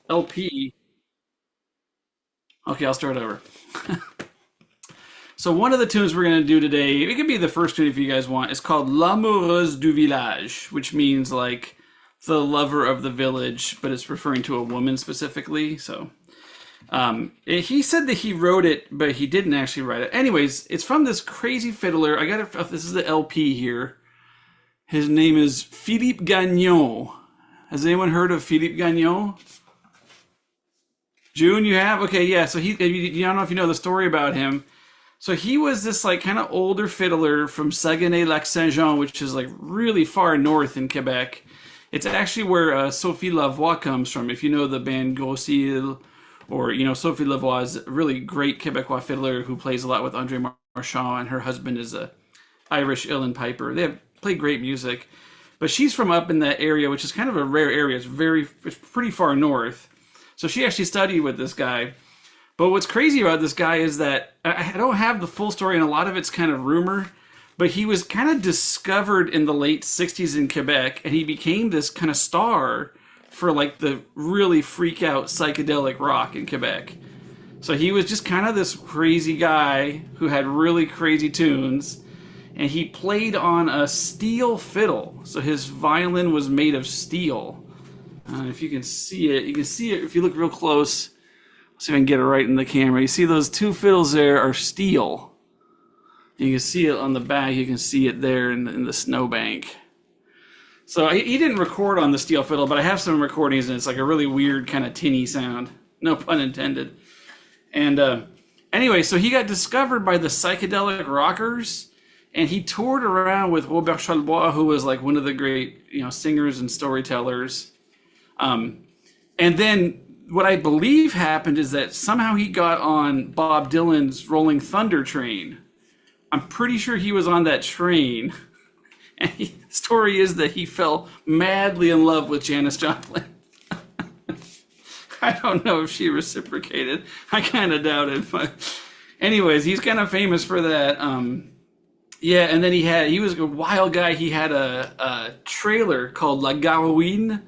LP. Okay, I'll start over. So one of the tunes we're going to do today, it could be the first tune if you guys want. It's called L'amoureuse du village, which means like the lover of the village, but it's referring to a woman specifically. So he said that he wrote it, but he didn't actually write it. Anyways, it's from this crazy fiddler. I got it. This is the LP here. His name is Philippe Gagnon. Has anyone heard of Philippe Gagnon? June, you have? Okay, yeah. So I don't know if you know the story about him. So he was this like kind of older fiddler from Saguenay-Lac-Saint-Jean, which is like really far north in Quebec. It's actually where Sophie Lavoie comes from. If you know the band Grossil, or Sophie Lavoie is a really great Quebecois fiddler who plays a lot with Andre Marchand, and her husband is a Irish uilleann piper. Play great music, but she's from up in that area, which is kind of a rare area. It's pretty far north. So she actually studied with this guy. But what's crazy about this guy is that I don't have the full story, and a lot of it's kind of rumor. But he was kind of discovered in the late '60s in Quebec, and he became this kind of star for like the really freak out psychedelic rock in Quebec. So he was just kind of this crazy guy who had really crazy tunes, and he played on a steel fiddle. So his violin was made of steel. If you can see it, if you look real close. See if I can get it right in the camera. You see those two fiddles there are steel. You can see it on the back. You can see it there in the snowbank. So he didn't record on the steel fiddle, but I have some recordings, and it's like a really weird kind of tinny sound. No pun intended. And anyway, so he got discovered by the psychedelic rockers, and he toured around with Robert Charlebois, who was like one of the great singers and storytellers. And then what I believe happened is that somehow he got on Bob Dylan's Rolling Thunder train. I'm pretty sure he was on that train. And the story is that he fell madly in love with Janis Joplin. I don't know if she reciprocated. I kind of doubt it. But anyways, he's kind of famous for that. Yeah, and then he was a wild guy. He had a trailer called La Garouine.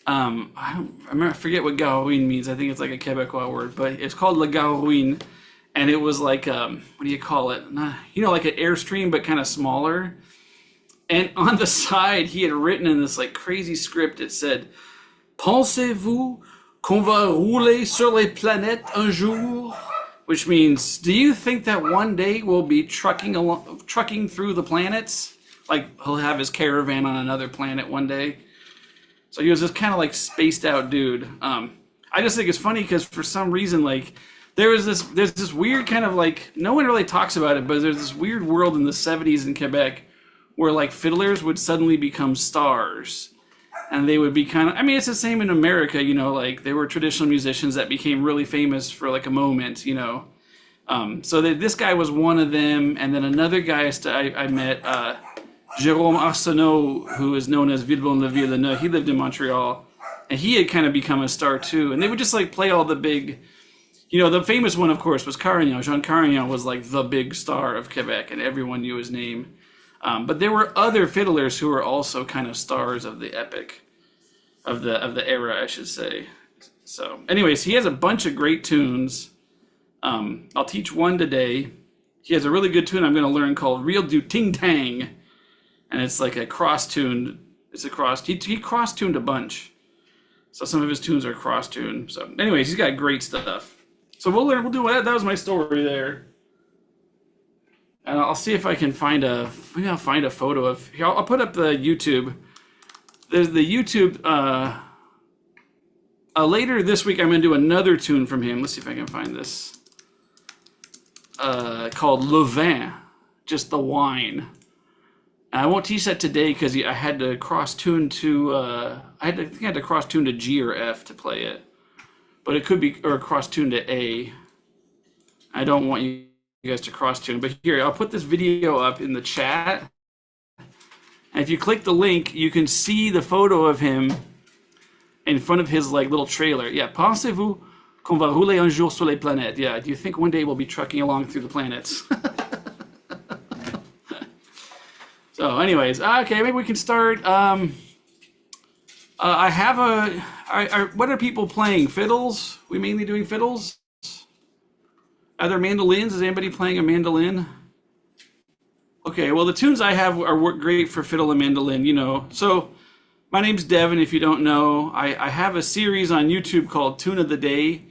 I forget what Garouine means. I think it's like a Quebecois word, but it's called La Garouine, and it was like what do you call it? Like an Airstream, but kind of smaller. And on the side, he had written in this like crazy script. It said, "Pensez-vous qu'on va rouler sur les planètes un jour?" Which means, do you think that one day we'll be trucking through the planets? Like he'll have his caravan on another planet one day. So he was this kind of like spaced out dude. I just think it's funny because for some reason, like there's this weird kind of like, no one really talks about it, but there's this weird world in the '70s in Quebec where like fiddlers would suddenly become stars. And they would be it's the same in America, like they were traditional musicians that became really famous for like a moment, So this guy was one of them. And then another guy I met, Jérôme Arsenault, who is known as Villebon-le-Villeneuve, he lived in Montreal, and he had kind of become a star too. And they would just like play all the big, the famous one, of course, was Carignan. Jean Carignan was like the big star of Quebec, and everyone knew his name. But there were other fiddlers who were also kind of stars of the epic, of the era, I should say. So, anyways, he has a bunch of great tunes. I'll teach one today. He has a really good tune I'm going to learn called Reel du Ting Tang. And it's like a cross-tuned, he cross-tuned a bunch. So some of his tunes are cross-tuned. So anyways, he's got great stuff. So we'll do that. That was my story there. And I'll see if I can find maybe I'll find a photo of, here, I'll put up the YouTube. There's the YouTube, later this week I'm going to do another tune from him. Let's see if I can find this. Called Le Vin, just the wine. I won't teach that today because I had to cross tune to I think I had to cross tune to G or F to play it, but it could be or cross tune to A. I don't want you guys to cross tune, but here I'll put this video up in the chat, and if you click the link, you can see the photo of him in front of his like little trailer. Yeah, pensez-vous qu'on va rouler un jour sur les planètes? Yeah, do you think one day we'll be trucking along through the planets? So anyways, okay, maybe we can start. I have a. What are people playing? Fiddles? We mainly doing fiddles? Are there mandolins? Is anybody playing a mandolin? Okay, well, the tunes I have are work great for fiddle and mandolin, you know. So, my name's Devon, if you don't know. I have a series on YouTube called Tune of the Day,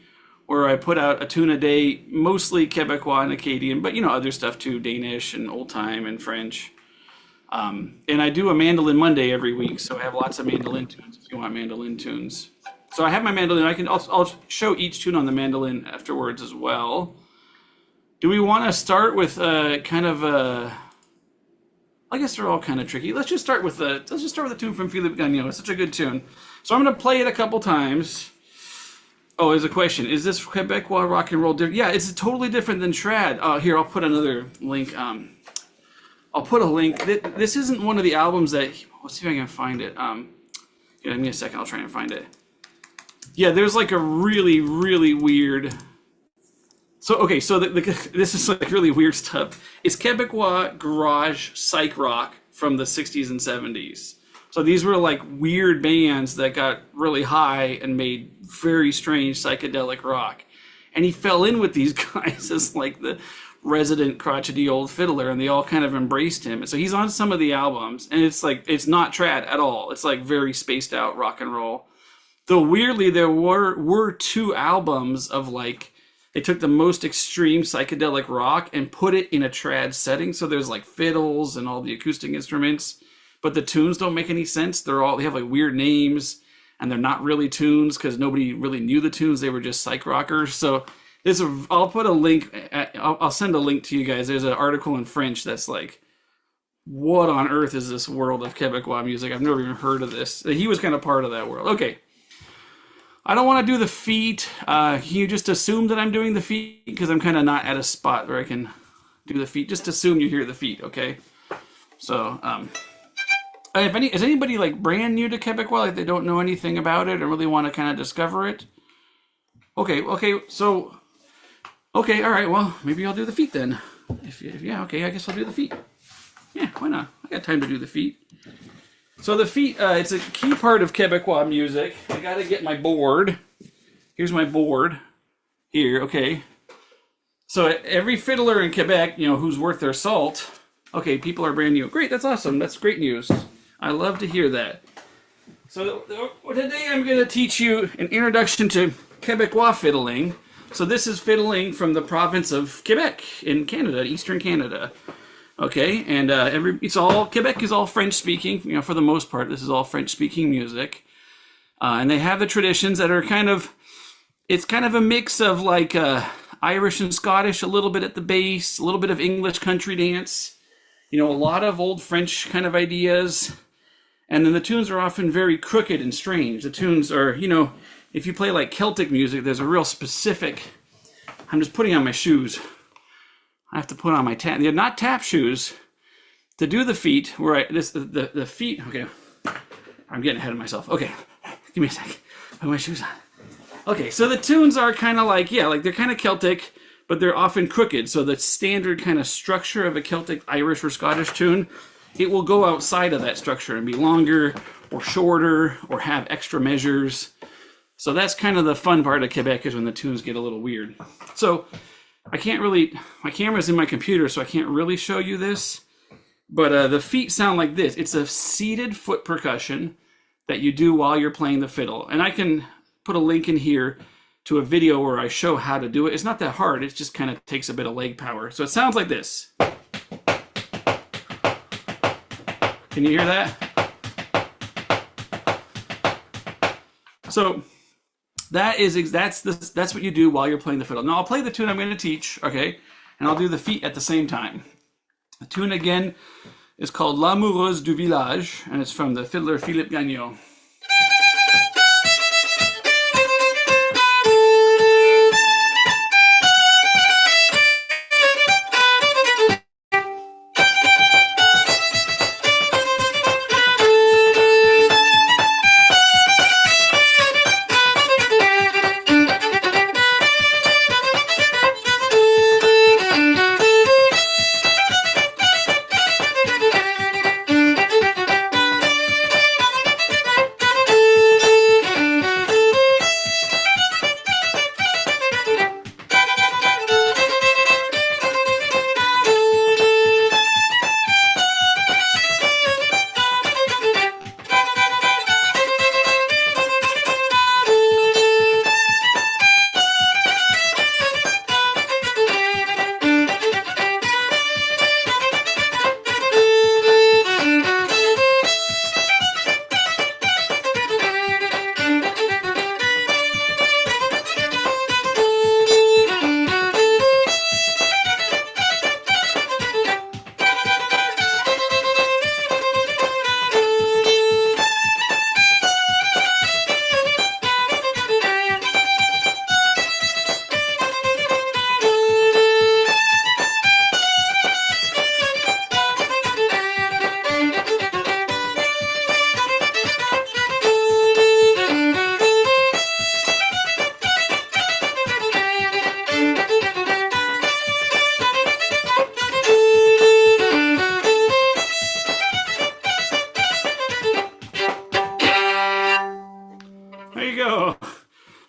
where I put out a tune a day, mostly Quebecois and Acadian, but, you know, other stuff too, Danish and old time and French. And I do a mandolin Monday every week, so I have lots of mandolin tunes if you want mandolin tunes. So I have my mandolin. I'll show each tune on the mandolin afterwards as well. Do we want to start with kind of a? I guess they're all kind of tricky. Let's just start with the tune from Philippe Gagnon. It's such a good tune. So I'm going to play it a couple times. Oh, there's a question. Is this Quebecois rock and roll different? Yeah, it's totally different than trad. Here, I'll put another link. I'll put a link. This isn't one of the albums that. Let's see if I can find it. Give me a second. I'll try and find it. Yeah, there's like a really, really weird. So okay, so this is like really weird stuff. It's Quebecois garage psych rock from the 60s and 70s. So these were like weird bands that got really high and made very strange psychedelic rock. And he fell in with these guys as like the resident crotchety old fiddler, and they all kind of embraced him. And so he's on some of the albums, and it's like it's not trad at all. It's like very spaced out rock and roll. Though weirdly, there were two albums of like. They took the most extreme psychedelic rock and put it in a trad setting. So there's like fiddles and all the acoustic instruments, but the tunes don't make any sense. They have like weird names, and they're not really tunes because nobody really knew the tunes. They were just psych rockers. So I'll put a link. I'll send a link to you guys. There's an article in French that's like, what on earth is this world of Quebecois music? I've never even heard of this. He was kind of part of that world. Okay. I don't want to do the feet. Can you just assume that I'm doing the feet? Because I'm kind of not at a spot where I can do the feet. Just assume you hear the feet, okay? So, is anybody like brand new to Quebecois, like they don't know anything about it and really want to kind of discover it? Okay, so, okay, all right, well, maybe I'll do the feet then. Yeah, okay, I guess I'll do the feet. Yeah, why not? I got time to do the feet. So the feet, it's a key part of Quebecois music. I gotta get my board. Here's my board. Here, okay. So every fiddler in Quebec, you know, who's worth their salt. Okay, people are brand new. Great, that's awesome. That's great news. I love to hear that. So today I'm gonna teach you an introduction to Quebecois fiddling. So this is fiddling from the province of Quebec in Canada, Eastern Canada. Okay, and Quebec is all French speaking, you know, for the most part. This is all French speaking music. And they have the traditions that are it's kind of a mix of like Irish and Scottish, a little bit at the base, a little bit of English country dance, you know, a lot of old French kind of ideas. And then the tunes are often very crooked and strange. The tunes are, you know, if you play like Celtic music, there's a real specific, I'm just putting on my shoes. I have to put on my they're not tap shoes to do the feet. The feet. Okay, I'm getting ahead of myself. Okay, give me a sec. Put my shoes on. Okay, so the tunes are kind of like they're kind of Celtic, but they're often crooked. So the standard kind of structure of a Celtic, Irish, or Scottish tune, it will go outside of that structure and be longer or shorter or have extra measures. So that's kind of the fun part of Quebec, is when the tunes get a little weird. So. My camera's in my computer, so I can't really show you this, but the feet sound like this. It's a seated foot percussion that you do while you're playing the fiddle. And I can put a link in here to a video where I show how to do it. It's not that hard. It just kind of takes a bit of leg power. So it sounds like this. Can you hear that? So that's what you do while you're playing the fiddle. Now I'll play the tune I'm going to teach, okay, and I'll do the feet at the same time. The tune again is called L'Amoureuse du Village, and it's from the fiddler Philippe Gagnon.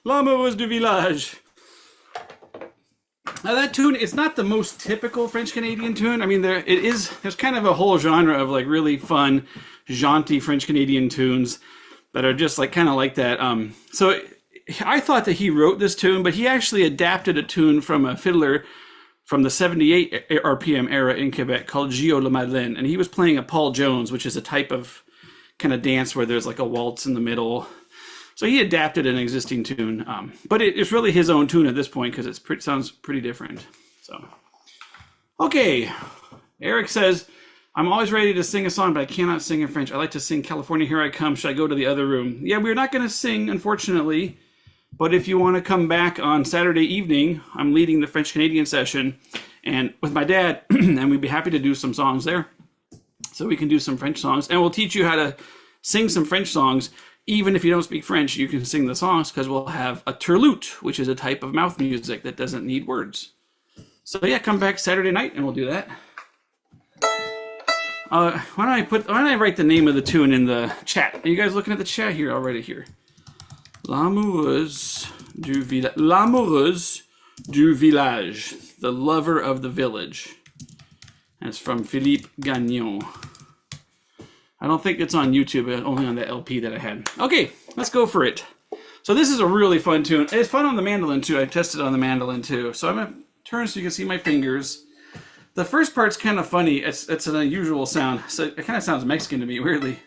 L'amoureuse du village. Now that tune, it's not the most typical French Canadian tune. I mean, there's kind of a whole genre of like really fun, jaunty French Canadian tunes that are just like kind of like that. So I thought that he wrote this tune, but he actually adapted a tune from a fiddler from the 78 RPM era in Quebec called Gio Le Madeleine, and he was playing a Paul Jones, which is a type of kind of dance where there's like a waltz in the middle. So he adapted an existing tune, but it's really his own tune at this point because it sounds pretty different. So, okay. Eric says, I'm always ready to sing a song, but I cannot sing in French. I like to sing California, Here I Come. Should I go to the other room? Yeah, we're not going to sing, unfortunately. But if you want to come back on Saturday evening, I'm leading the French Canadian session and with my dad, and we'd be happy to do some songs there. So we can do some French songs, and we'll teach you how to sing some French songs. Even if you don't speak French, you can sing the songs because we'll have a turlute, which is a type of mouth music that doesn't need words. So yeah, come back Saturday night and we'll do that. Why don't I write the name of the tune in the chat? Are you guys looking at the chat here already here? L'amoureuse du village. L'amoureuse du village. The lover of the village. And it's from Philippe Gagnon. I don't think it's on YouTube, only on the LP that I had. Okay, let's go for it. So this is a really fun tune. It's fun on the mandolin too. I tested on the mandolin too. So I'm going to turn so you can see my fingers. The first part's kind of funny. It's an unusual sound. So it kind of sounds Mexican to me, weirdly.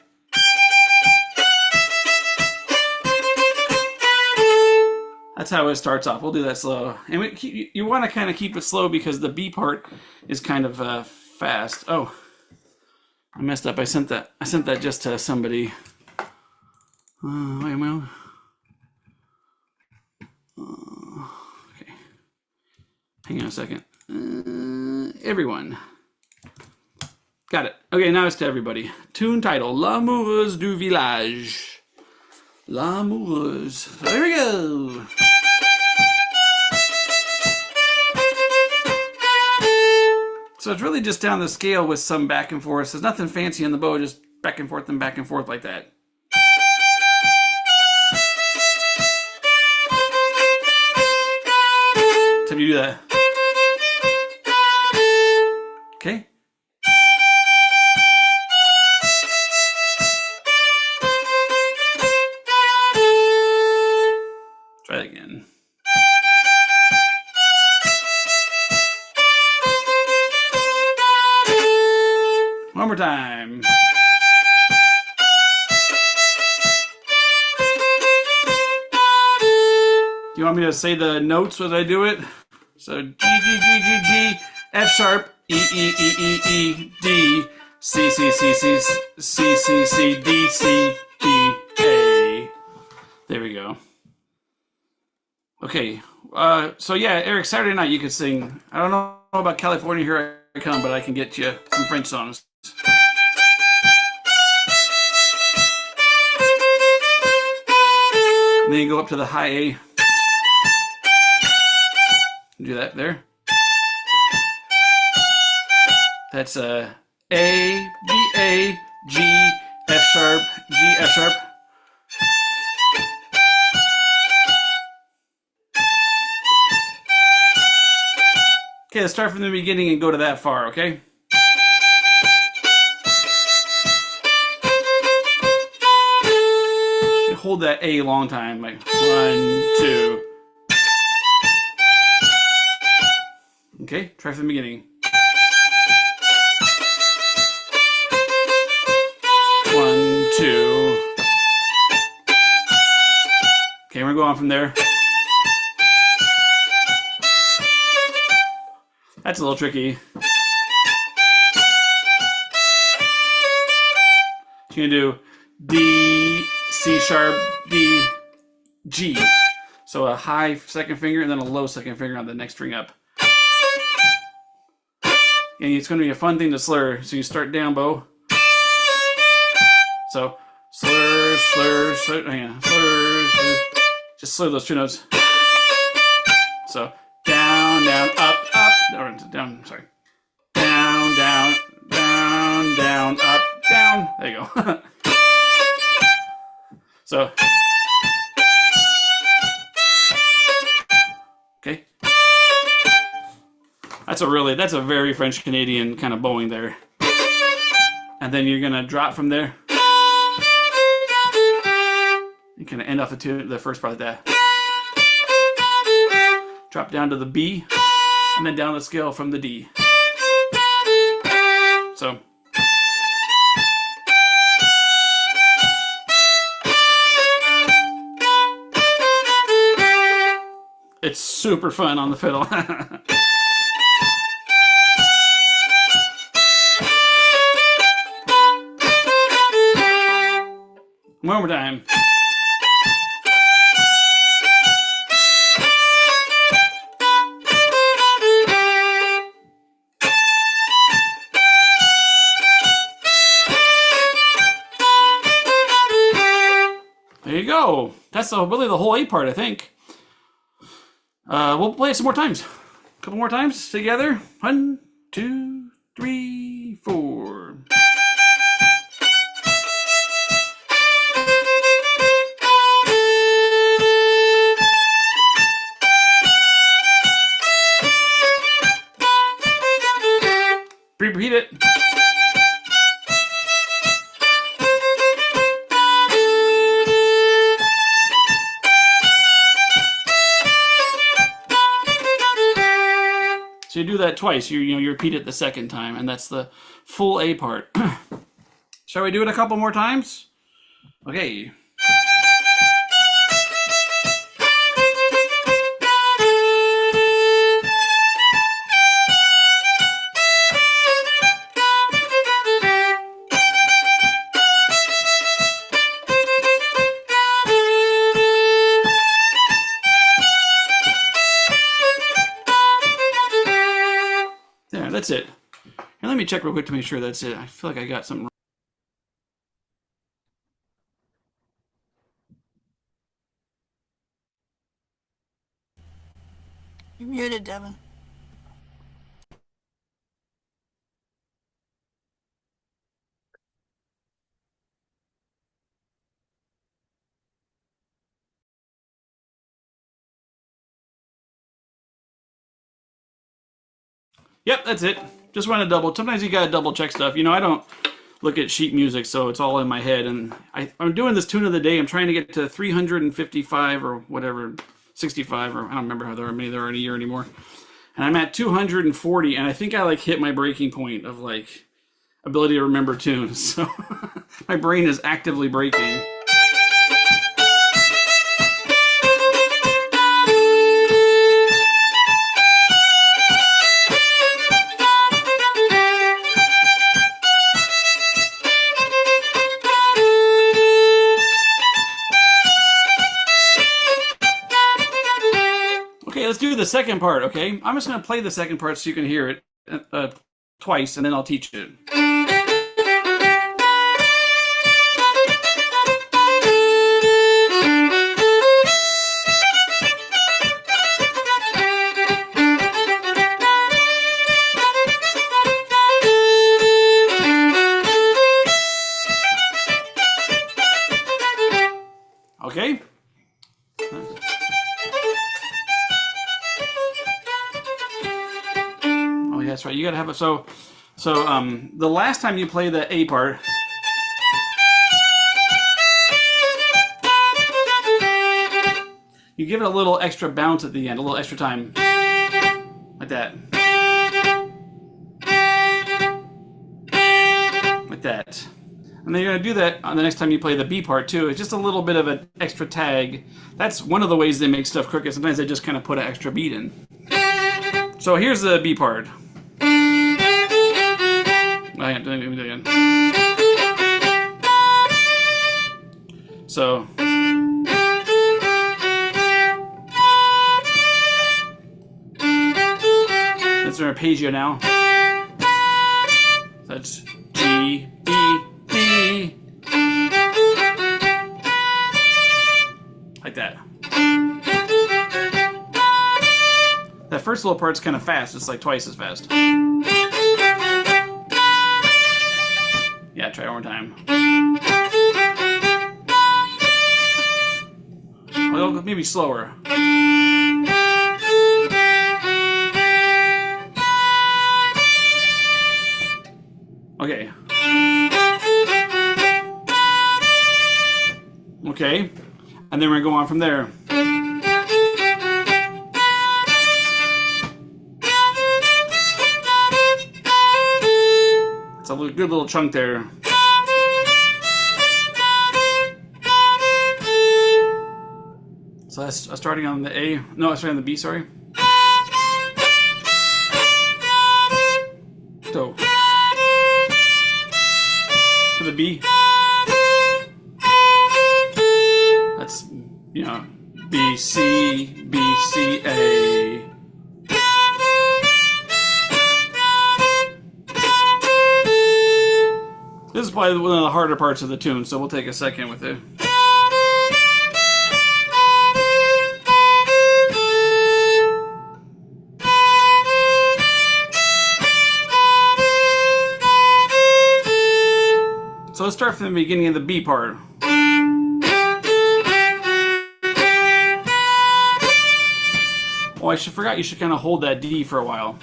That's how it starts off. We'll do that slow. And you want to kind of keep it slow because the B part is kind of fast. Oh. I messed up. I sent that just to somebody. Wait a minute. Okay. Hang on a second. Everyone. Got it. Okay, now it's to everybody. Tune title: L'amoureuse du village. L'amoureuse. There we go. So it's really just down the scale with some back and forth. There's nothing fancy in the bow, just back and forth like that. So you do that. Okay. Try it again. One more time. Do you want me to say the notes as I do it? So G, G, G, G, G, F sharp, E, E, E, E, E, D, C, C, C, C, C, C, C, D, C, D, A. There we go. Okay. So yeah, Eric, Saturday night you could sing. I don't know about California, Here I Come, but I can get you some French songs. And then you go up to the high A. Do that there. That's A, B, A, G, F sharp, G, F sharp. Okay, let's start from the beginning and go to that far, okay? Hold that A a long time, like 1, 2. Okay, try from the beginning. 1, 2. Okay, we're going from there. That's a little tricky. So you're gonna do D, C sharp, D, G. So a high second finger and then a low second finger on the next string up. And it's going to be a fun thing to slur. So you start down bow. So slur, slur, slur, hang on, slur, slur. Just slur those two notes. So down, down, up, up, or down, sorry. Down, down, down, down, up, down. There you go. So That's a very French Canadian kind of bowing there. And then you're gonna drop from there. You kind of end off the tune, the first part like that. Drop down to the B, and then down the scale from the D. So. It's super fun on the fiddle. One more time. There you go. That's really the whole A part, I think. We'll play it some more times. A couple more times together. 1, 2, 3, 4. Repeat it. So you do that twice. You repeat it the second time, and that's the full A part. Shall we do it a couple more times? Okay. There, that's it. And let me check real quick to make sure that's it. I feel like I got something wrong. You're muted, Devon. Yep, that's it. Just want to double. Sometimes you gotta double check stuff. I don't look at sheet music, so it's all in my head. And I'm doing this tune of the day. I'm trying to get to 355 or whatever, 65 or I don't remember how many there are in a year anymore. And I'm at 240, and I think I hit my breaking point of ability to remember tunes. So my brain is actively breaking. Okay, let's do the second part, okay? I'm just going to play the second part so you can hear it twice, and then I'll teach it. Okay? Oh, yeah, that's right. You gotta have it. So, the last time you play the A part, you give it a little extra bounce at the end, a little extra time, like that, like that. And then you're going to do that on the next time you play the B part too. It's just a little bit of an extra tag. That's one of the ways they make stuff crooked. Sometimes they just kind of put an extra beat in. So here's the B part. Let me do it again. So. That's an arpeggio now. That's G, B, D. Like that. That first little part's kind of fast. It's like twice as fast. Yeah, try it one more time. Well, maybe slower. Okay. Okay. And then we're going to go on from there. It's a good little chunk there. So that's starting on the A. No, starting on the B, sorry. So, to the B. That's, B, C, B, C, A. This is probably one of the harder parts of the tune, so we'll take a second with it. So let's start from the beginning of the B part. Oh, I forgot you should kind of hold that D for a while.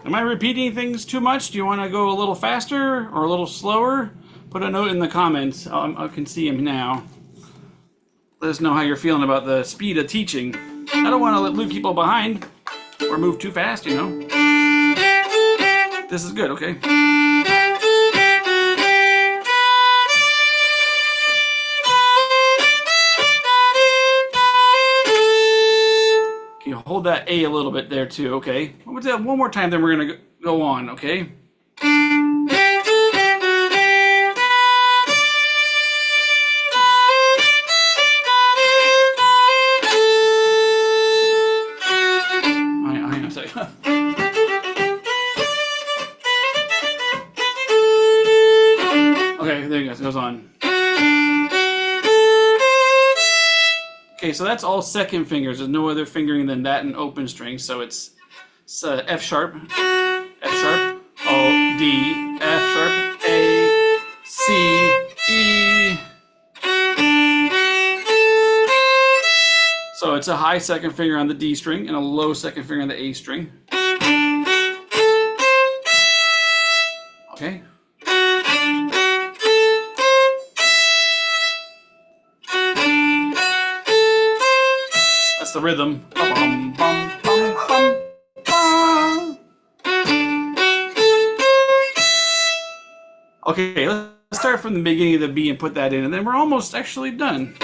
Am I repeating things too much? Do you want to go a little faster or a little slower? Put a note in the comments. I can see him now. Let us know how you're feeling about the speed of teaching. I don't want to leave people behind or move too fast, This is good, okay? You hold that A a little bit there too, okay? We'll do that one more time, then we're gonna go on, okay? Hang on a second. Okay, there you go. It goes on. Okay, so that's all second fingers. There's no other fingering than that in open string. So it's F sharp, O, D, F sharp, A, C, E. So it's a high second finger on the D string and a low second finger on the A string. Okay. That's the rhythm. Bum, bum, bum, bum, bum. Okay, let's start from the beginning of the B and put that in, and then we're almost actually done.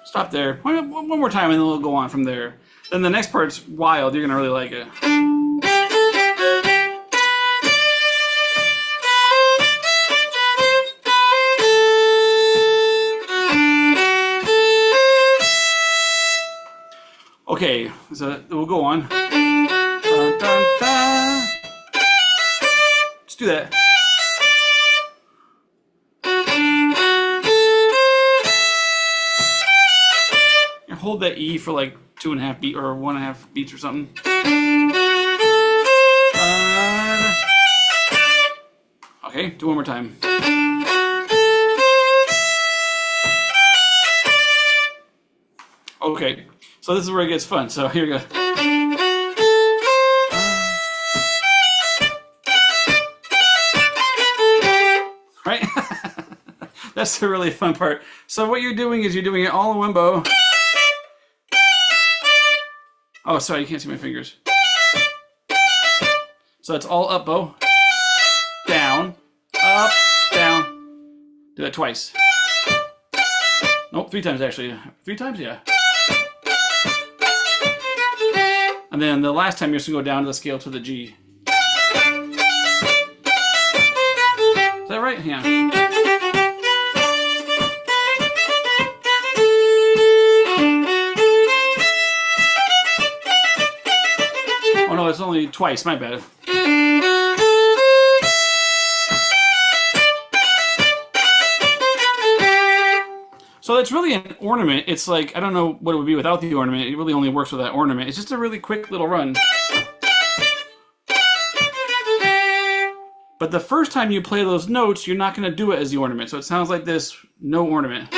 Stop there. One more time, and then we'll go on from there. Then the next part's wild. You're gonna really like it. Okay, so we'll go on. Dun, dun, dun. Let's do that. And hold that E for like 2.5 beats or 1.5 beats or something. Okay, do one more time. Okay. So this is where it gets fun. So here we go. Right? That's the really fun part. So what you're doing is you're doing it all in one bow. Oh, sorry, you can't see my fingers. So it's all up bow. Down. Up. Down. Do that twice. Nope, 3 times actually. 3 times? Yeah. And then the last time you're just going to go down to the scale to the G. Is that right? Yeah. Oh no, it's only twice. My bad. So it's really an ornament. It's like, I don't know what it would be without the ornament. It really only works with that ornament. It's just a really quick little run. But the first time you play those notes, you're not going to do it as the ornament. So it sounds like this, no ornament.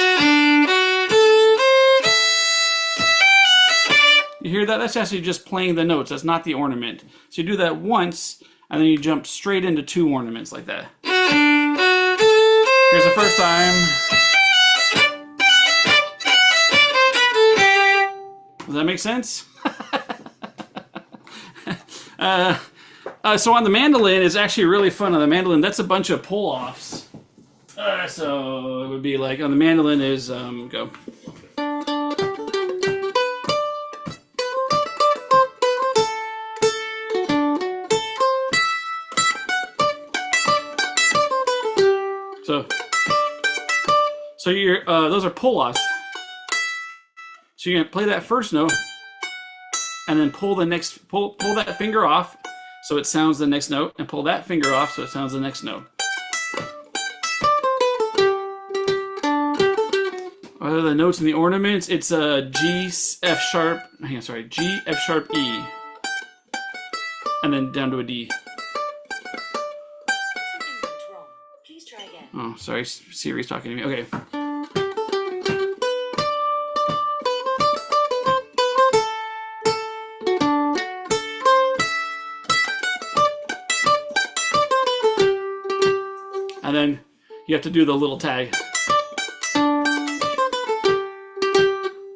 You hear that? That's actually just playing the notes. That's not the ornament. So you do that once, and then you jump straight into two ornaments like that. Here's the first time. Does that make sense? So on the mandolin, it's actually really fun. On the mandolin, that's a bunch of pull-offs. So it would be like, on the mandolin is, go. So you're, those are pull-offs. So you're gonna play that first note, and then pull the next, pull that finger off, so it sounds the next note, and pull that finger off, so it sounds the next note. What are the notes in the ornaments? It's a G, F sharp, G, F sharp, E, and then down to a D. Something went wrong. Please try again. Oh, sorry, Siri's talking to me. Okay. And then you have to do the little tag.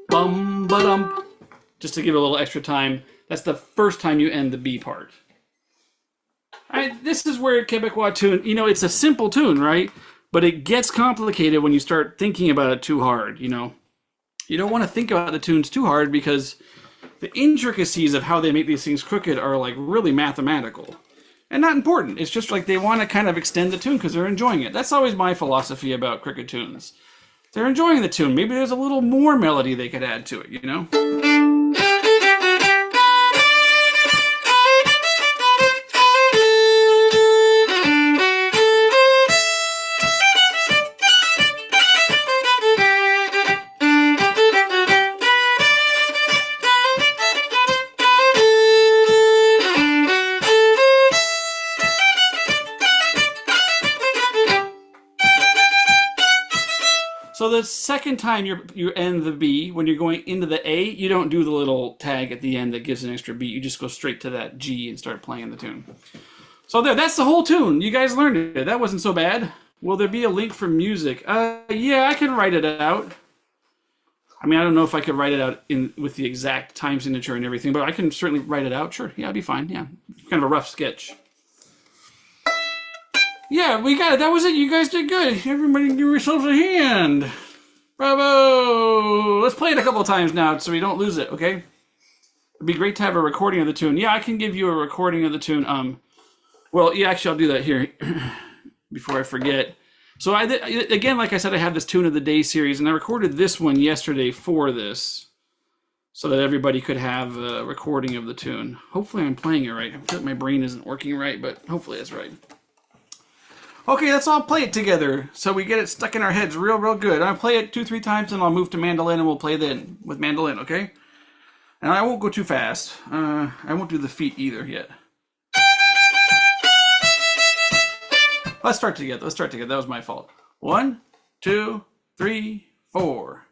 Bum ba dum. Just to give it a little extra time. That's the first time you end the B part. This is where Quebecois tune, you know, it's a simple tune, right? But it gets complicated when you start thinking about it too hard, you know? You don't want to think about the tunes too hard because the intricacies of how they make these things crooked are like really mathematical. And not important. It's just like they want to kind of extend the tune because they're enjoying it. That's always my philosophy about crooked tunes. They're enjoying the tune. Maybe there's a little more melody they could add to it, you know? So the second time you end the B, when you're going into the A, you don't do the little tag at the end that gives an extra beat. You just go straight to that G and start playing the tune. So that's the whole tune. You guys learned it. That wasn't so bad. Will there be a link for music? Yeah, I can write it out. I mean, I don't know if I could write it out with the exact time signature and everything, but I can certainly write it out. Sure, yeah, it'd be fine. Yeah, kind of a rough sketch. Yeah, we got it. That was it. You guys did good. Everybody give yourselves a hand. Bravo! Let's play it a couple of times now so we don't lose it, okay? It'd be great to have a recording of the tune. Yeah, I can give you a recording of the tune. Well, yeah, actually, I'll do that here before I forget. So, again, like I said, I have this Tune of the Day series, and I recorded this one yesterday for this so that everybody could have a recording of the tune. Hopefully I'm playing it right. I feel like my brain isn't working right, but hopefully it's right. Okay, let's all play it together so we get it stuck in our heads real good. I'll play it 2-3 times and I'll move to mandolin and we'll play then with mandolin, okay? And I won't go too fast. I won't do the feet either yet. Let's start together. That was my fault. 1, 2, 3, 4.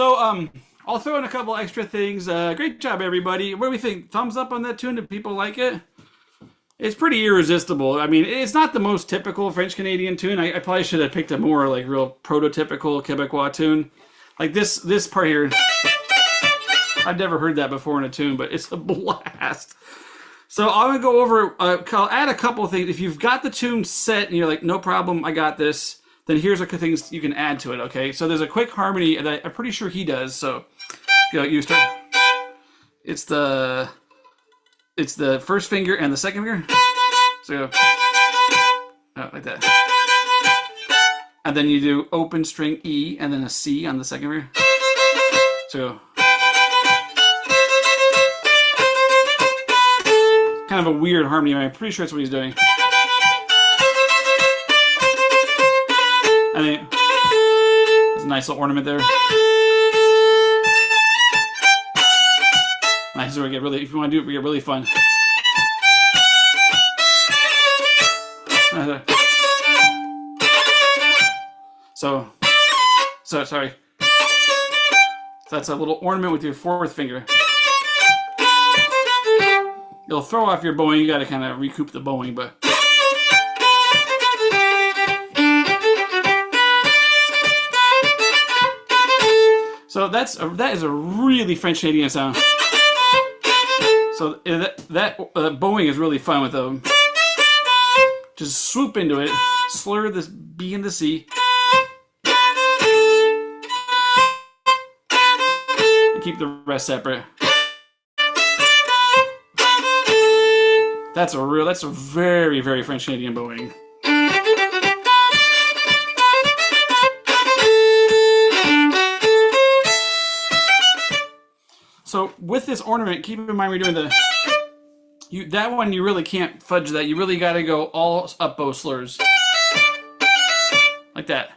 So, I'll throw in a couple extra things. Great job, everybody. What do we think? Thumbs up on that tune? Do people like it? It's pretty irresistible. I mean, it's not the most typical French Canadian tune. I probably should have picked a more like real prototypical Quebecois tune. Like this part here. I've never heard that before in a tune, but it's a blast. So I'm going to go over, I'll add a couple of things. If you've got the tune set and you're like, no problem, I got this, then here's a couple things you can add to it, okay? So there's a quick harmony that I'm pretty sure he does. So you start. It's the first finger and the second finger. So like that. And then you do open string E and then a C on the second finger. So kind of a weird harmony. I'm pretty sure that's what he's doing. I think there's a nice little ornament there. Nice, where we get really. If you want to do it, we get really fun. So sorry. So that's a little ornament with your fourth finger. It'll throw off your bowing. You got to kind of recoup the bowing, but. So that is a really French Canadian sound. So that bowing is really fun with them. Just swoop into it, slur this B and the C, and keep the rest separate. That's a very, very French Canadian bowing. So with this ornament, keep in mind we're doing that one you really can't fudge that. You really got to go all up bow slurs. Like that.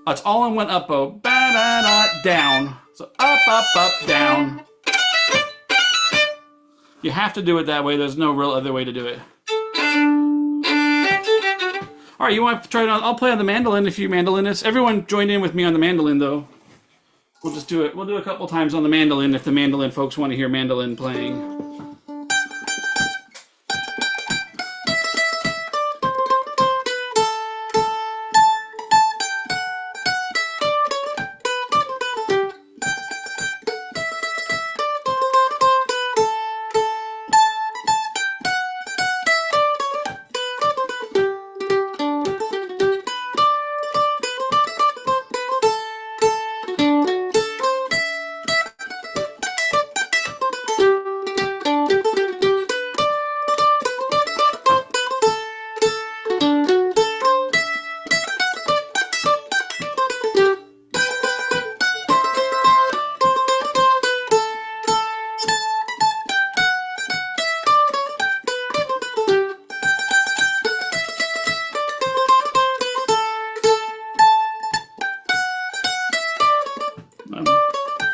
It's all in one up bow. Ba-da-da, down. So up, down. You have to do it that way. There's no real other way to do it. All right, you want to try it on? I'll play on the mandolin if you mandolinists. Everyone join in with me on the mandolin, though. We'll just do it. We'll do it a couple times on the mandolin if the mandolin folks want to hear mandolin playing.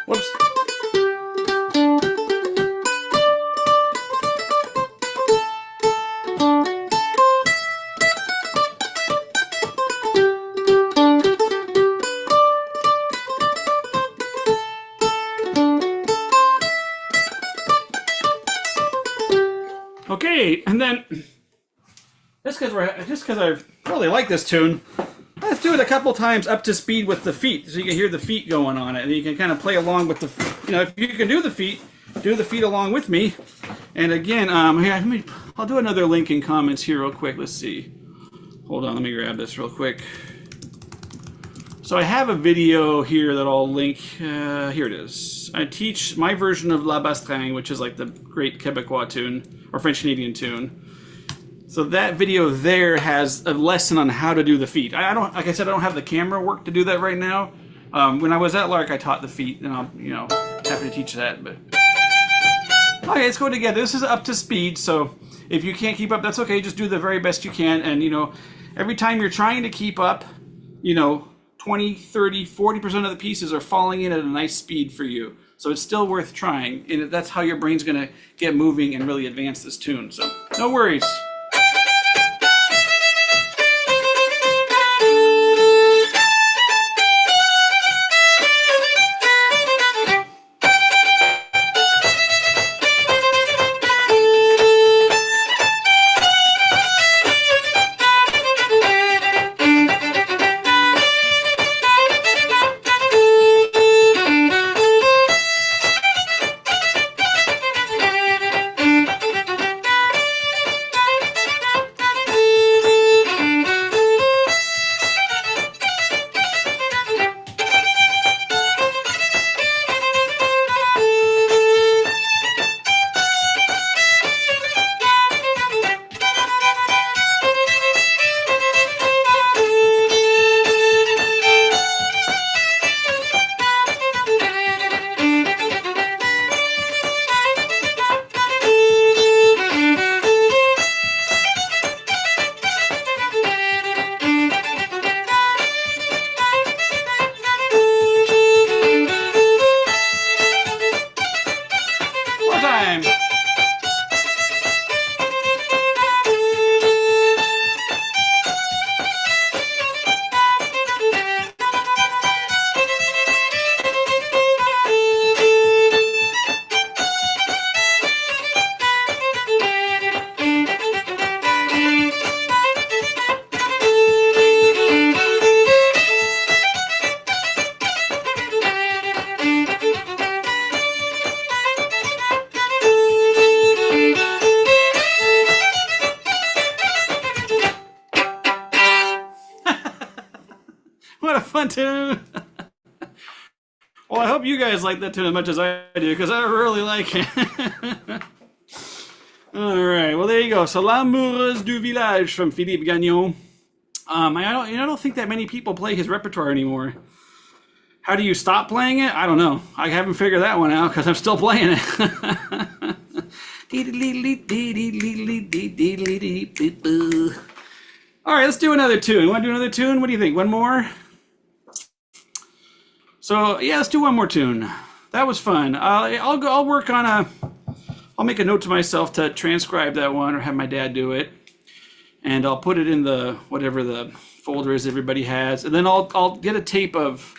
Whoops. Okay, and then just because I really like this tune, let's do it a couple times up to speed with the feet, so you can hear the feet going on it, and you can kind of play along with the. If you can do the feet along with me. And again, here, I'll do another link in comments here real quick. Let's see. Hold on, let me grab this real quick. So I have a video here that I'll link. Here it is. I teach my version of La Bastringue, which is like the great Quebecois tune, or French Canadian tune. So that video there has a lesson on how to do the feet. I don't, like I said, I don't have the camera work to do that right now. When I was at Lark, I taught the feet, and I'm, happy to teach that. But okay, let's go together. This is up to speed, so if you can't keep up, that's okay. Just do the very best you can, and every time you're trying to keep up, 20, 30, 40% of the pieces are falling in at a nice speed for you. So it's still worth trying, and that's how your brain's going to get moving and really advance this tune. So no worries. What a fun tune. Well, I hope you guys like that tune as much as I do, because I really like it. All right. Well, there you go. So, L'Amoureuse du Village from Philippe Gagnon. I don't think that many people play his repertoire anymore. How do you stop playing it? I don't know. I haven't figured that one out because I'm still playing it. All right, let's do another tune. Want to do another tune? What do you think? One more? So yeah, let's do one more tune. That was fun. I'll work on I'll make a note to myself to transcribe that one, or have my dad do it, and I'll put it in the whatever the folder is everybody has, and then I'll get a tape of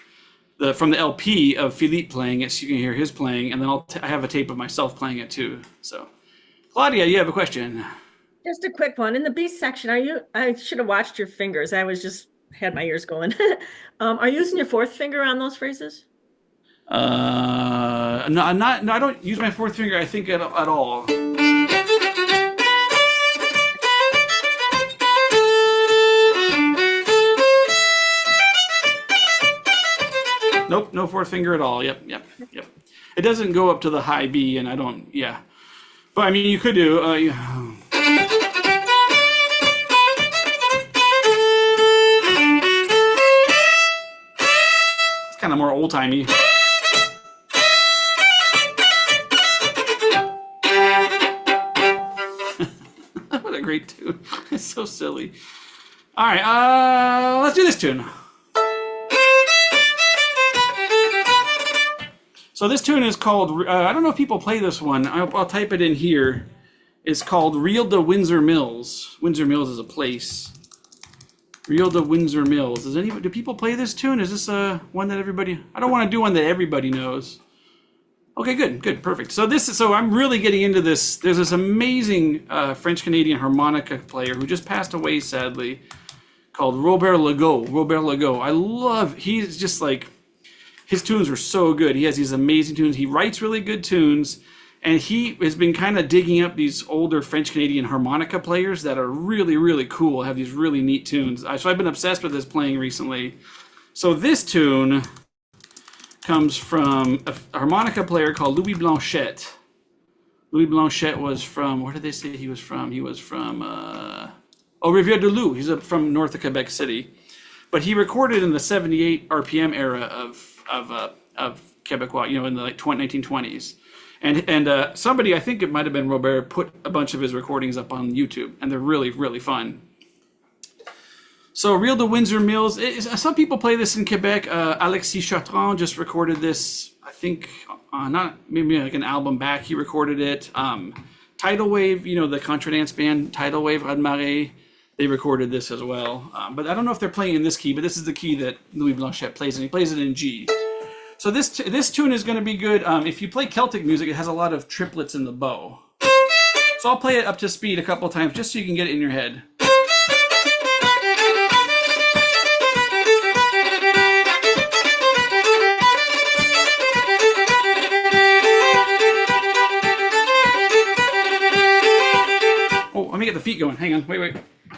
from the LP of Philippe playing it, so you can hear his playing, and then I have a tape of myself playing it too. So, Claudia, you have a question? Just a quick one. In the B section, I should have watched your fingers. I was just had my ears going. Are you using your fourth finger on those phrases? No, I'm not. No, I don't use my fourth finger. I think at all. Nope, no fourth finger at all. Yep. It doesn't go up to the high B, and I don't. Yeah, but I mean, you could do. It's kind of more old timey. What a great tune! It's so silly. All right, let's do this tune. So this tune is called, I don't know if people play this one. I'll type it in here. It's called Reel de Windsor Mills. Windsor Mills is a place. Reel de Windsor Mills. Do people play this tune? Is this one that everybody... I don't want to do one that everybody knows. Okay, good, perfect. So I'm really getting into this. There's this amazing French-Canadian harmonica player who just passed away, sadly, called Robert Legault. He's just like... His tunes are so good. He has these amazing tunes. He writes really good tunes, and he has been kind of digging up these older French-Canadian harmonica players that are really, really cool, have these really neat tunes. So I've been obsessed with his playing recently. So this tune comes from a harmonica player called Louis Blanchette. Louis Blanchette was from, where did they say he was from? He was from, Rivière-du-Loup. He's from north of Quebec City. But he recorded in the 78 RPM era of Quebecois, in the 1920s. And somebody, I think it might have been Robert, put a bunch of his recordings up on YouTube, and they're really, really fun. So Reel de Windsor Mills, some people play this in Quebec. Alexis Chartrand just recorded this, I think, maybe like an album back, he recorded it. Tidal Wave, the contradance band, Tidal Wave, Radmaré, they recorded this as well. But I don't know if they're playing in this key, but this is the key that Louis Blanchette plays, and he plays it in G. So this tune is going to be good. If you play Celtic music, it has a lot of triplets in the bow. So I'll play it up to speed a couple times just so you can get it in your head. Oh, let me get the feet going. Hang on. Wait.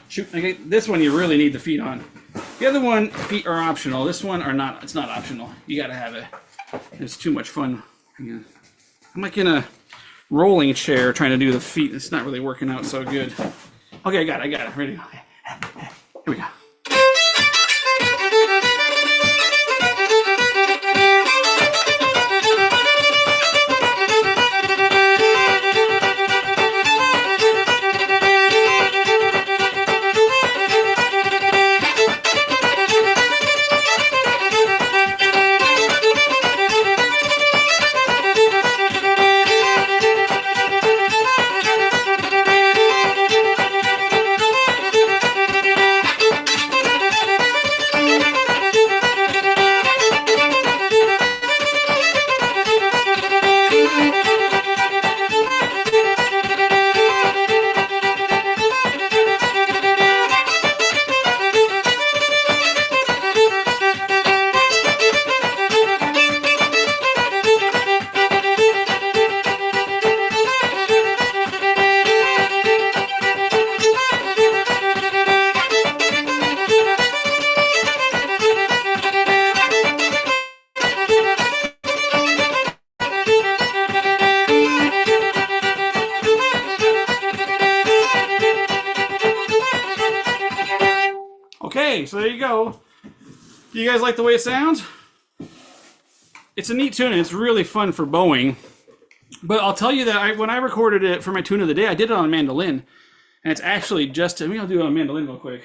Shoot. Okay, this one you really need the feet on. The other one, feet are optional. This one are not. It's not optional. You gotta have it. It's too much fun. Hang on. I'm like in a rolling chair trying to do the feet. It's not really working out so good. Okay, I got it. Ready? Okay. Here we go. Okay, so there you go. You guys like the way it sounds? It's a neat tune and it's really fun for bowing. But I'll tell you that when I recorded it for my tune of the day, I did it on a mandolin. And it's actually just, maybe I'll do it on a mandolin real quick.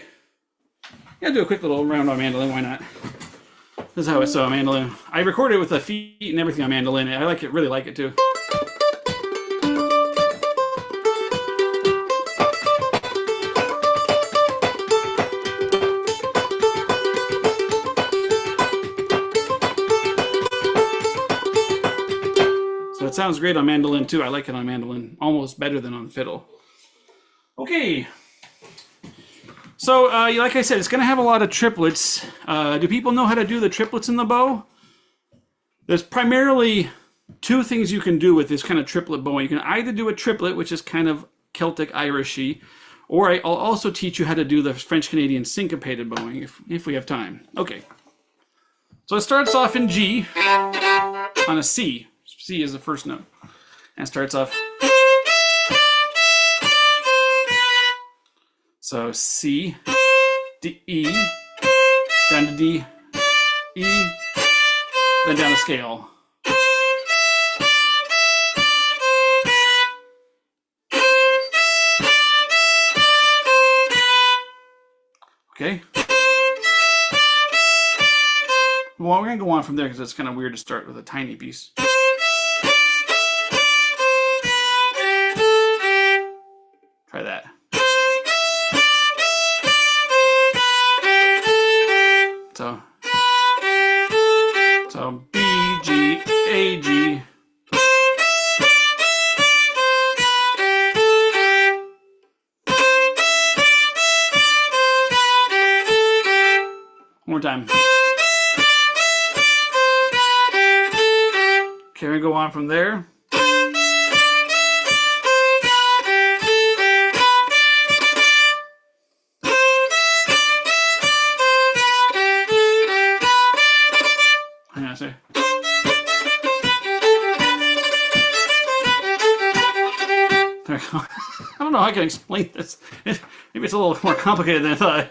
Yeah, I'll do a quick little round on mandolin, why not? This is how it's a mandolin. I recorded it with the feet and everything on mandolin. I like it, really like it too. So it sounds great on mandolin too. I like it on mandolin, almost better than on fiddle. Okay. So, like I said, it's going to have a lot of triplets. Do people know how to do the triplets in the bow? There's primarily two things you can do with this kind of triplet bowing. You can either do a triplet, which is kind of Celtic Irishy, or I'll also teach you how to do the French-Canadian syncopated bowing if we have time. Okay. So it starts off in G on a C. C is the first note. And it starts off. So C, D, E, down to D, E, then down the scale. Okay. Well, we're going to go on from there because it's kind of weird to start with a tiny piece. Try that. So B, G, A, G. One more time. Okay, we go on from there. Say. There we go. I don't know how I can explain this. Maybe it's a little more complicated than I thought.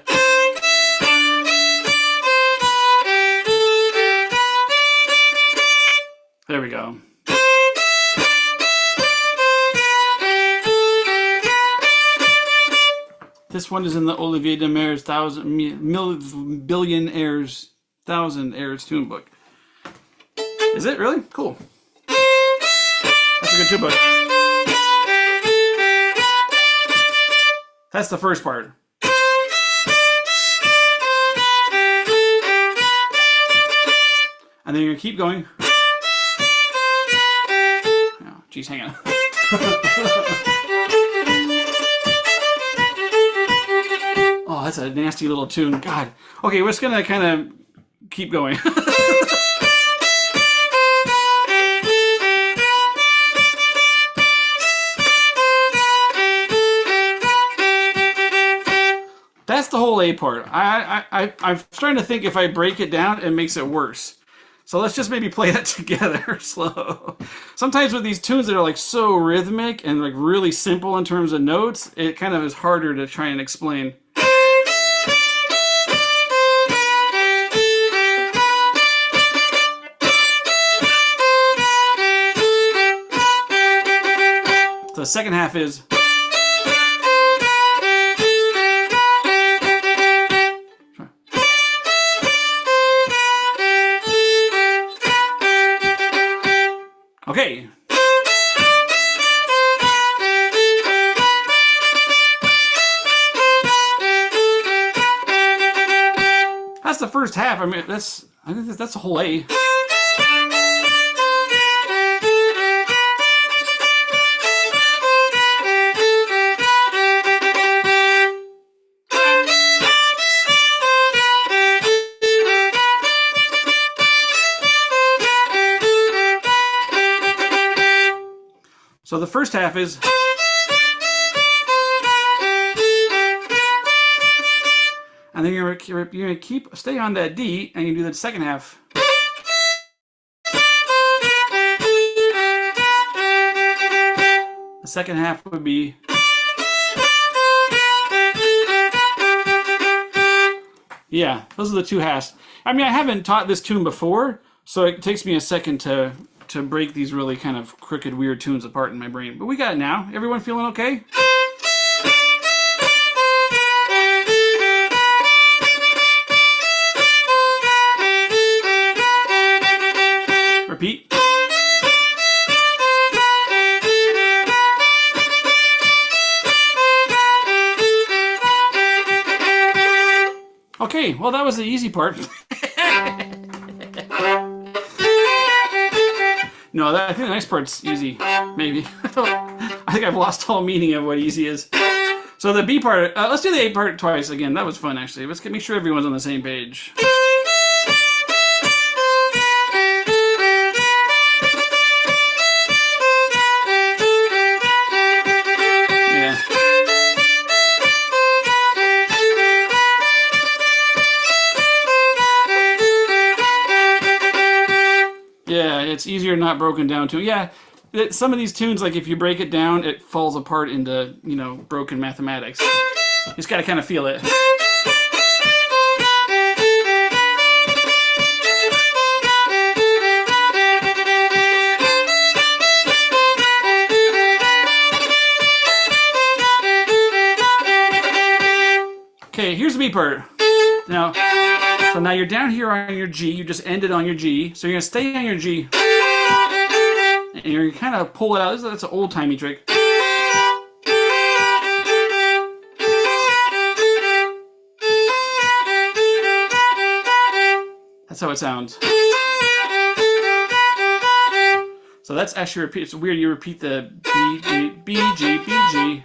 There we go. This one is in the Olivier de Mer's Thousand Airs tune book. Is it really? Cool. That's a good tune book. That's the first part. And then you're gonna keep going. Oh, geez, hang on. Oh, that's a nasty little tune. God. Okay, we're just gonna kind of keep going. That's the whole A part. I'm starting to think if I break it down, it makes it worse. So let's just maybe play that together slow. Sometimes with these tunes that are like so rhythmic and like really simple in terms of notes, it kind of is harder to try and explain. So the second half is. Okay. That's the first half. I mean, I think that's the whole A. So the first half is. And then you're going to stay on that D, and you do the second half. The second half would be. Yeah, those are the two halves. I mean, I haven't taught this tune before, so it takes me a second to break these really kind of crooked, weird tunes apart in my brain. But we got it now. Everyone feeling okay? Repeat. Okay, well, that was the easy part. No, I think the next part's easy. Maybe. I think I've lost all meaning of what easy is. So the B part, let's do the A part twice again. That was fun, actually. Let's make sure everyone's on the same page. Yeah. Yeah, it's easier not broken down to. Yeah, some of these tunes, like if you break it down, it falls apart into, broken mathematics. You just gotta kind of feel it. Okay, here's the B part. So now you're down here on your G. You just ended on your G. So you're gonna stay on your G, and you're kind of pull it out. That's an old-timey trick. That's how it sounds. So that's actually repeat. It's weird. You repeat the B, G, B, G, B, G.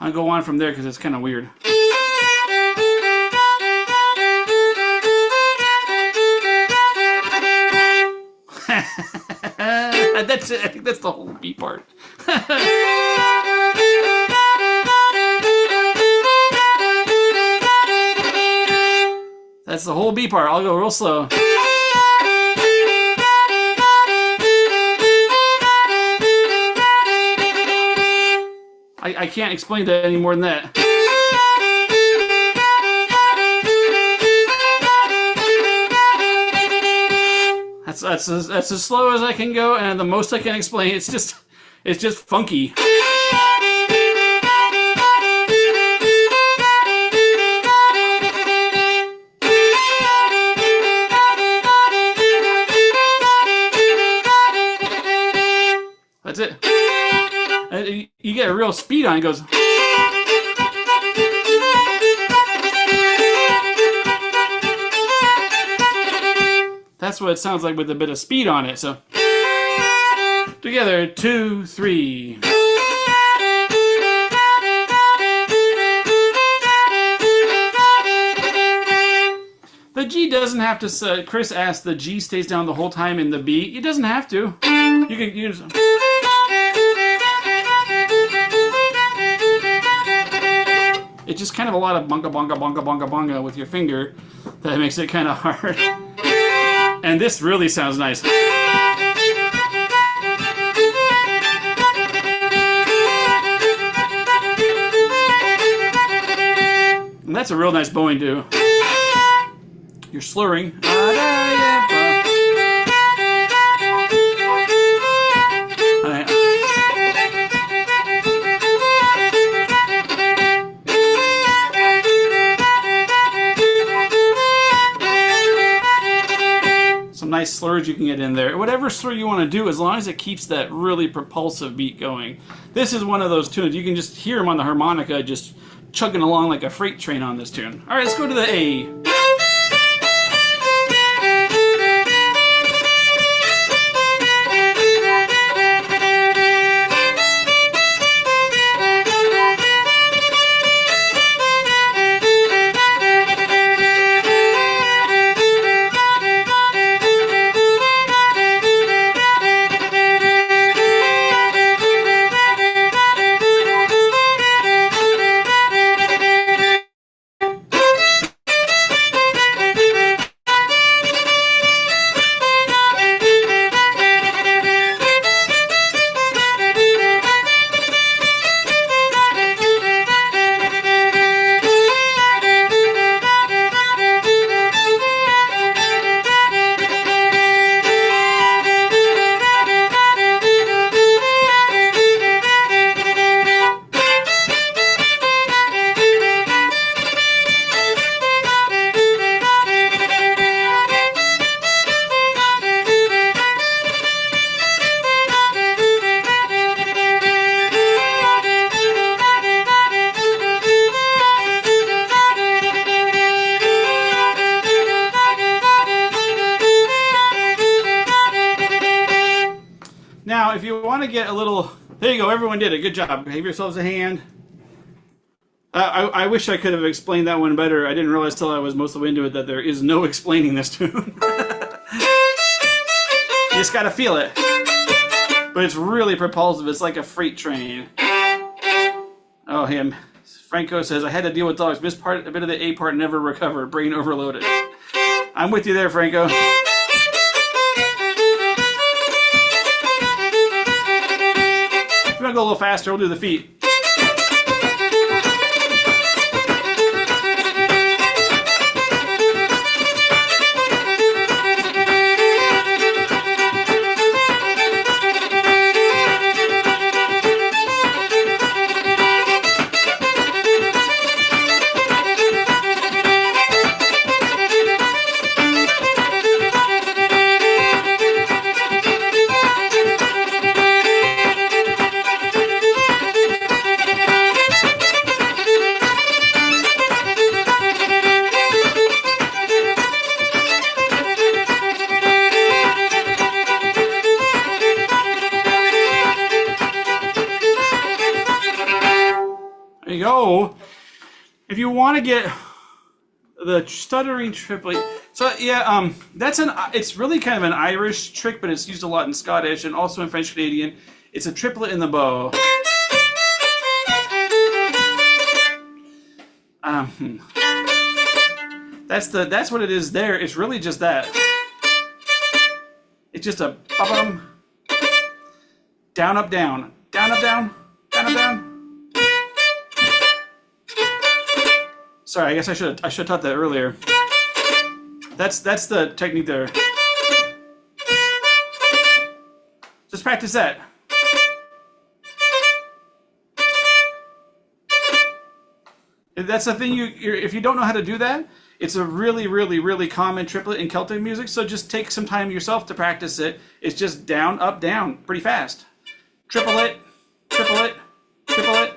I'll go on from there because it's kind of weird. That's it. I think that's the whole B part. That's the whole B part. I'll go real slow. I can't explain that any more than that. That's as slow as I can go, and the most I can explain. It's just funky. That's it. You get a real speed on it. It goes. That's what it sounds like with a bit of speed on it. So together, 2, 3. The G doesn't have to. Chris asked, the G stays down the whole time in the B. It doesn't have to. You can use. It's just kind of a lot of bunga bunga bunga bunga bunga with your finger that makes it kind of hard. And this really sounds nice. And that's a real nice bowing too. You're slurring. Nice slurs you can get in there. Whatever slur you want to do, as long as it keeps that really propulsive beat going. This is one of those tunes. You can just hear him on the harmonica just chugging along like a freight train on this tune. All right, let's go to the A. get a little, there you go. Everyone did it. Good job. Give yourselves a hand. I wish I could have explained that one better. I didn't realize till I was most of the way into it that there is no explaining this tune. You just gotta feel it. But it's really propulsive. It's like a freight train. Oh, him. Franco says, I had to deal with dogs. Missed a bit of the A part, never recovered. Brain overloaded. I'm with you there, Franco. If you want to go a little faster, we'll do the feet. Go. If you want to get the stuttering triplet, so yeah, it's really kind of an Irish trick, but it's used a lot in Scottish and also in French Canadian. It's a triplet in the bow. That's what it is there. It's really just that. It's just a ba-bum, down up down, down up down, down up down. Sorry, I guess I should have taught that earlier. That's the technique there. Just practice that. That's the thing. If you don't know how to do that, it's a really, really, really common triplet in Celtic music. So just take some time yourself to practice it. It's just down, up, down, pretty fast. Triplet, triplet, triplet.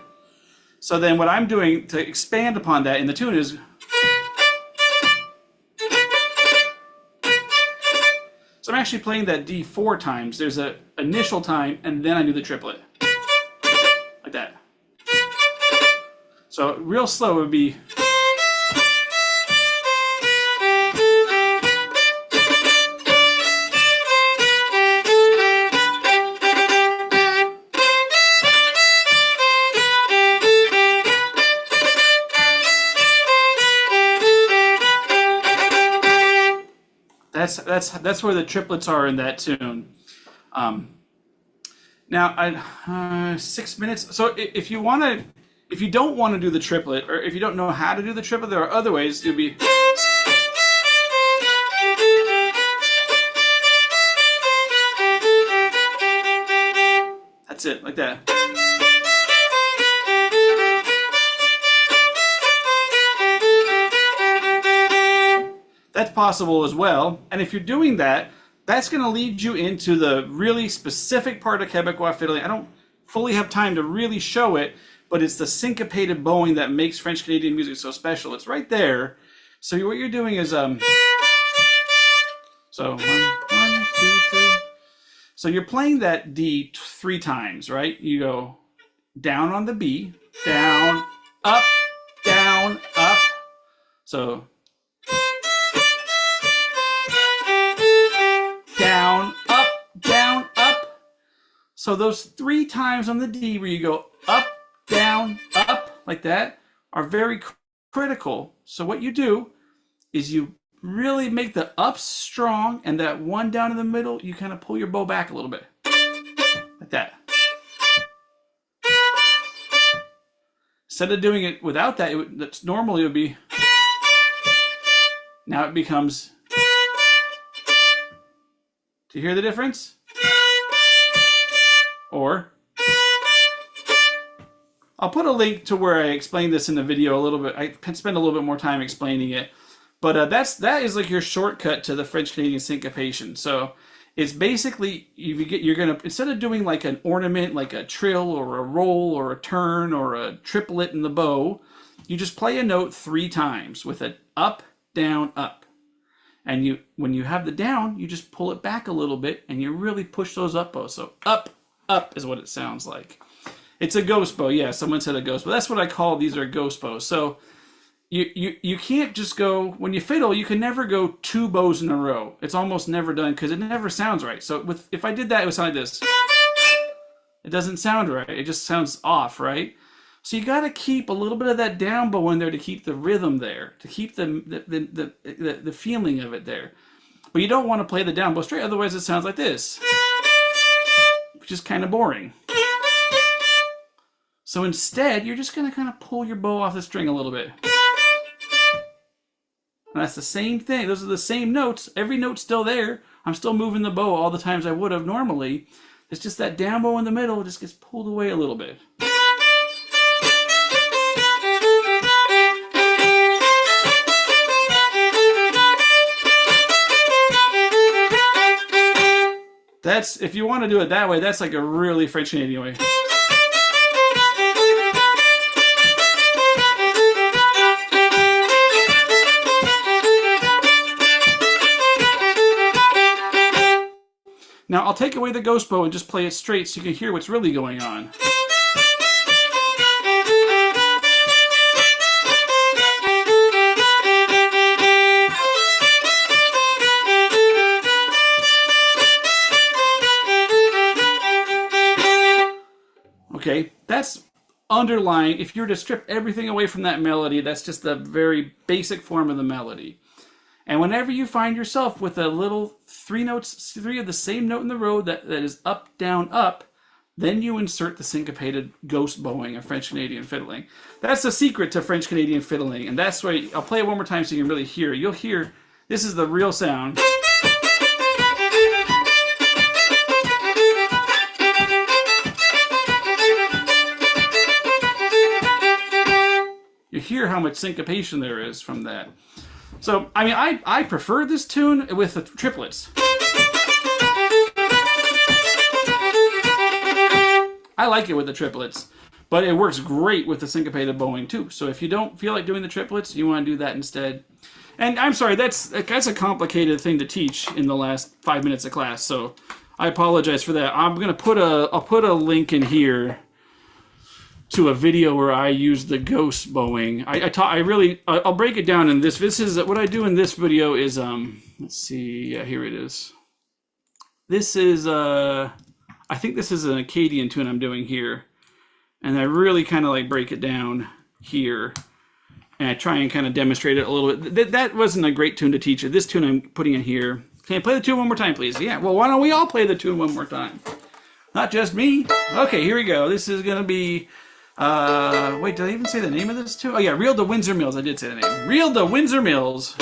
So then what I'm doing to expand upon that in the tune is, so I'm actually playing that D 4 times. There's an initial time, and then I do the triplet. Like that. So real slow would be, That's where the triplets are in that tune. Now, 6 minutes. So if you don't want to do the triplet, or if you don't know how to do the triplet, there are other ways. It'd be. That's it, like that. That's possible as well. And if you're doing that, that's going to lead you into the really specific part of Quebecois fiddling. I don't fully have time to really show it, but it's the syncopated bowing that makes French Canadian music so special. It's right there. So what you're doing is so 1, 1, 2, 3. So you're playing that D 3 times, right? You go down on the B, down, up, down, up. So down, up, down, up. So those 3 times on the D where you go up, down, up, like that, are very critical. So what you do is you really make the ups strong, and that one down in the middle, you kind of pull your bow back a little bit. Like that. Instead of doing it without that, normally it would be, now it becomes, do you hear the difference? Or, I'll put a link to where I explained this in the video a little bit. I spend a little bit more time explaining it. But that is like your shortcut to the French Canadian syncopation. So it's basically, you're gonna, instead of doing like an ornament, like a trill or a roll or a turn or a triplet in the bow, you just play a note 3 times with an up, down, up. And when you have the down, you just pull it back a little bit and you really push those up bows. So up, Up is what it sounds like. It's a ghost bow. Yeah, someone said a ghost bow. That's what I call these are ghost bows. So you can't just go when you fiddle. You can never go two bows in a row. It's almost never done because it never sounds right. So if I did that, it would sound like this. It doesn't sound right. It just sounds off, right? So you got to keep a little bit of that down bow in there to keep the rhythm there, to keep the feeling of it there. But you don't want to play the down bow straight, otherwise it sounds like this, which is kind of boring. So instead, you're just going to kind of pull your bow off the string a little bit. And that's the same thing. Those are the same notes. Every note's still there. I'm still moving the bow all the times I would have normally. It's just that down bow in the middle just gets pulled away a little bit. That's, if you want to do it that way, that's like a really French Canadian way. Now I'll take away the ghost bow and just play it straight so you can hear what's really going on. Okay, that's underlying. If you were to strip everything away from that melody, that's just the very basic form of the melody. And whenever you find yourself with a little three of the same note in the row that is up, down, up, then you insert the syncopated ghost bowing of French Canadian fiddling. That's the secret to French Canadian fiddling, and that's why I'll play it one more time so you can really hear. You'll hear this is the real sound. You hear how much syncopation there is from that. So, I mean, I prefer this tune with the triplets. I like it with the triplets, but it works great with the syncopated bowing too. So if you don't feel like doing the triplets, you want to do that instead. And I'm sorry, that's a complicated thing to teach in the last 5 minutes of class. So I apologize for that. I'll put a link in here to a video where I use the ghost bowing. I'll break it down in this. This is what I do in this video is let's see, yeah, here it is. This is I think this is an Acadian tune I'm doing here, and I really kind of like break it down here, and I try and kind of demonstrate it a little bit. That wasn't a great tune to teach you. This tune I'm putting in here. Can I play the tune one more time, please? Yeah. Well, why don't we all play the tune one more time? Not just me. Okay, here we go. This is gonna be. Wait, did I even say the name of this too? Oh yeah, Reel to Windsor Mills. I did say the name. Reel to Windsor Mills.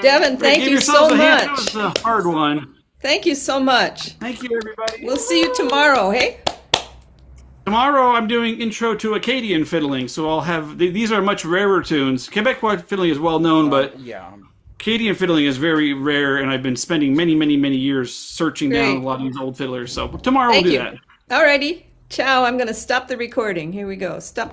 Devon, thank you so much. That was a hard one. Thank you so much. Thank you, everybody. We'll see you tomorrow, hey? Tomorrow I'm doing Intro to Acadian Fiddling, so I'll have... These are much rarer tunes. Quebecois fiddling is well known, but yeah. Acadian fiddling is very rare, and I've been spending many, many, many years searching Great. down a lot of these old fiddlers. So tomorrow Thank we'll do you. that. Alrighty. Ciao. I'm going to stop the recording. Here we go. Stop.